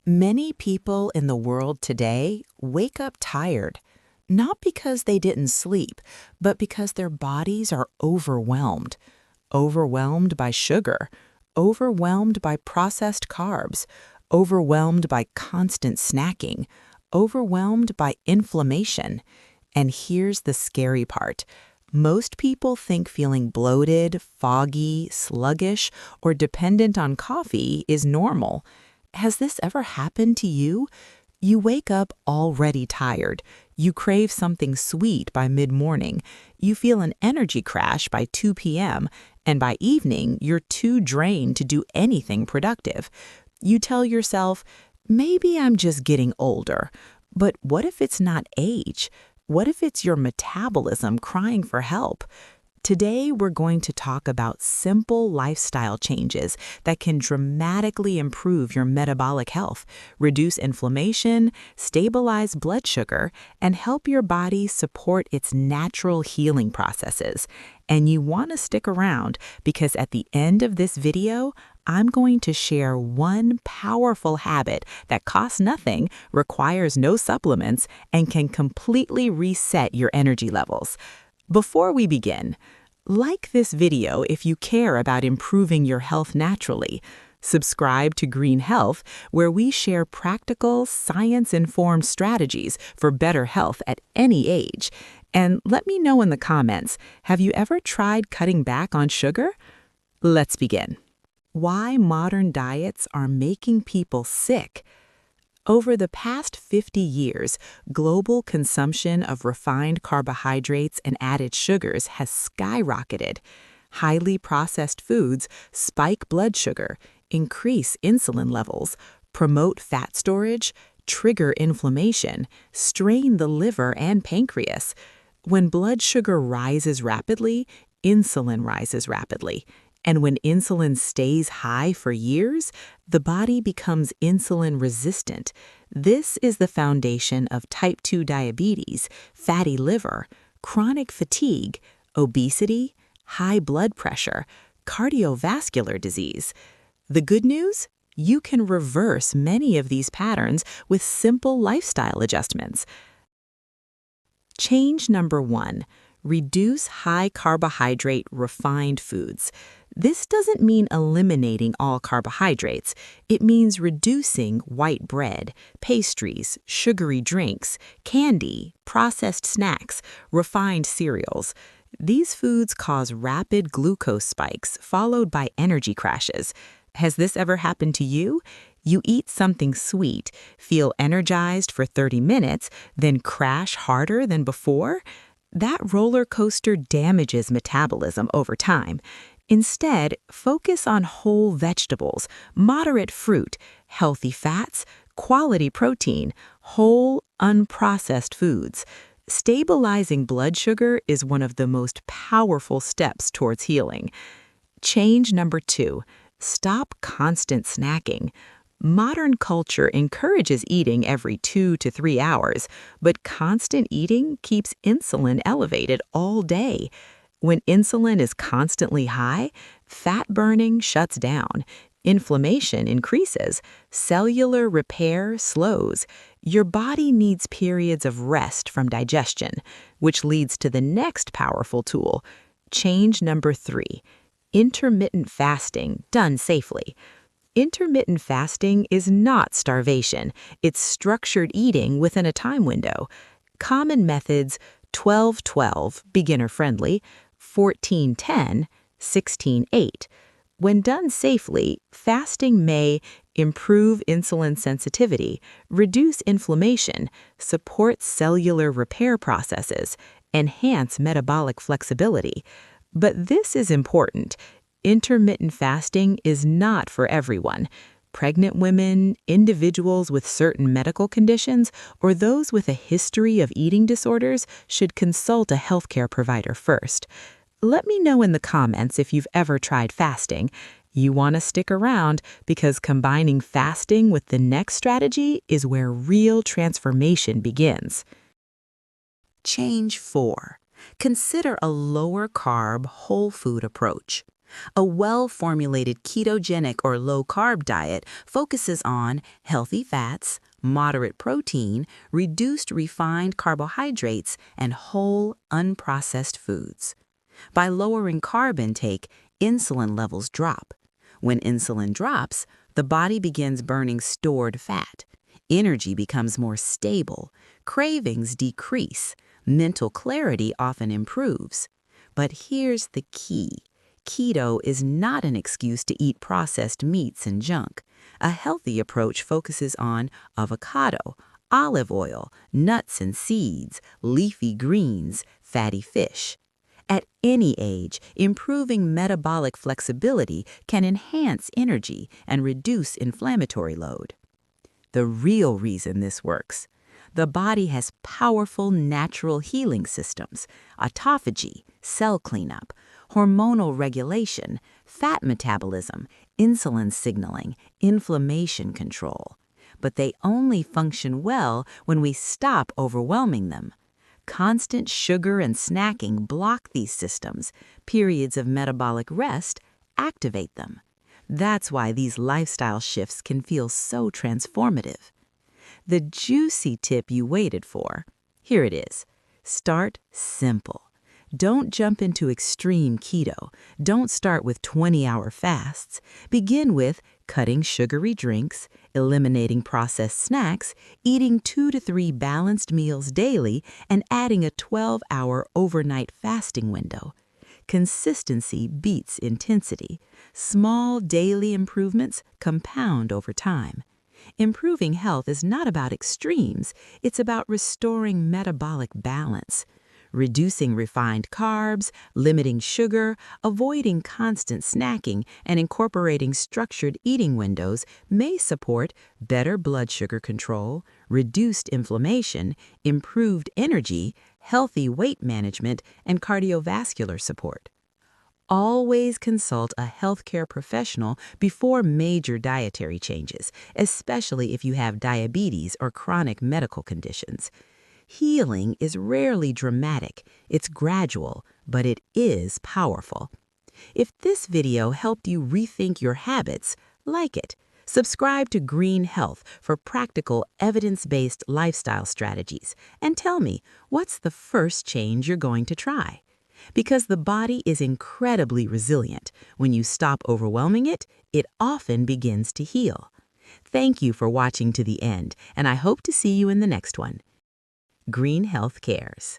Many people in the world today wake up tired, not because they didn't sleep, but because their bodies are overwhelmed. Overwhelmed by sugar, overwhelmed by processed carbs, overwhelmed by constant snacking, overwhelmed by inflammation. And here's the scary part. Most people think feeling bloated, foggy, sluggish, or dependent on coffee is normal. Has this ever happened to you? You wake up already tired. You crave something sweet by mid-morning. You feel an energy crash by 2 p.m., and by evening, you're too drained to do anything productive. You tell yourself, maybe I'm just getting older. But what if it's not age? What if it's your metabolism crying for help? Today, we're going to talk about simple lifestyle changes that can dramatically improve your metabolic health, reduce inflammation, stabilize blood sugar, and help your body support its natural healing processes. And you want to stick around because at the end of this video, I'm going to share one powerful habit that costs nothing, requires no supplements, and can completely reset your energy levels. Before we begin, like this video if you care about improving your health naturally. Subscribe to Green Health, where we share practical, science-informed strategies for better health at any age. And let me know in the comments, have you ever tried cutting back on sugar? Let's begin. Why modern diets are making people sick. Over the past 50 years, global consumption of refined carbohydrates and added sugars has skyrocketed. Highly processed foods spike blood sugar, increase insulin levels, promote fat storage, trigger inflammation, strain the liver and pancreas. When blood sugar rises rapidly, insulin rises rapidly. And when insulin stays high for years, the body becomes insulin resistant. This is the foundation of type 2 diabetes, fatty liver, chronic fatigue, obesity, high blood pressure, cardiovascular disease. The good news? You can reverse many of these patterns with simple lifestyle adjustments. Change number 1. Reduce high-carbohydrate refined foods. This doesn't mean eliminating all carbohydrates. It means reducing white bread, pastries, sugary drinks, candy, processed snacks, refined cereals. These foods cause rapid glucose spikes followed by energy crashes. Has this ever happened to you? You eat something sweet, feel energized for 30 minutes, then crash harder than before? That roller coaster damages metabolism over time. Instead, focus on whole vegetables, moderate fruit, healthy fats, quality protein, whole, unprocessed foods. Stabilizing blood sugar is one of the most powerful steps towards healing. Change number 2. Stop constant snacking. Modern culture encourages eating every 2 to 3 hours, but constant eating keeps insulin elevated all day. When insulin is constantly high, fat burning shuts down, inflammation increases, cellular repair slows. Your body needs periods of rest from digestion, which leads to the next powerful tool. Change number 3. Intermittent fasting done safely. Intermittent fasting is not starvation. It's structured eating within a time window. Common methods: 12-12, beginner-friendly, 14-10, 16-8. When done safely, fasting may improve insulin sensitivity, reduce inflammation, support cellular repair processes, enhance metabolic flexibility. But this is important. Intermittent fasting is not for everyone. Pregnant women, individuals with certain medical conditions, or those with a history of eating disorders should consult a healthcare provider first. Let me know in the comments if you've ever tried fasting. You want to stick around because combining fasting with the next strategy is where real transformation begins. Change 4. Consider a lower-carb, whole food approach. A well-formulated ketogenic or low-carb diet focuses on healthy fats, moderate protein, reduced refined carbohydrates, and whole, unprocessed foods. By lowering carb intake, insulin levels drop. When insulin drops, the body begins burning stored fat. Energy becomes more stable, cravings decrease, mental clarity often improves. But here's the key. Keto is not an excuse to eat processed meats and junk. A healthy approach focuses on avocado, olive oil, nuts and seeds, leafy greens, fatty fish. At any age, improving metabolic flexibility can enhance energy and reduce inflammatory load. The real reason this works: the body has powerful natural healing systems, autophagy, cell cleanup, hormonal regulation, fat metabolism, insulin signaling, inflammation control. But they only function well when we stop overwhelming them. Constant sugar and snacking block these systems. Periods of metabolic rest activate them. That's why these lifestyle shifts can feel so transformative. The juicy tip you waited for. Here it is. Start simple. Don't jump into extreme keto. Don't start with 20-hour fasts. Begin with cutting sugary drinks, eliminating processed snacks, eating 2 to 3 balanced meals daily, and adding a 12-hour overnight fasting window. Consistency beats intensity. Small daily improvements compound over time. Improving health is not about extremes, it's about restoring metabolic balance. Reducing refined carbs, limiting sugar, avoiding constant snacking, and incorporating structured eating windows may support better blood sugar control, reduced inflammation, improved energy, healthy weight management, and cardiovascular support. Always consult a healthcare professional before major dietary changes, especially if you have diabetes or chronic medical conditions. Healing is rarely dramatic, it's gradual, but it is powerful. If this video helped you rethink your habits, like it. Subscribe to Green Health for practical, evidence-based lifestyle strategies. And tell me, what's the first change you're going to try? Because the body is incredibly resilient. When you stop overwhelming it, it often begins to heal. Thank you for watching to the end, and I hope to see you in the next one. Green Health Cares.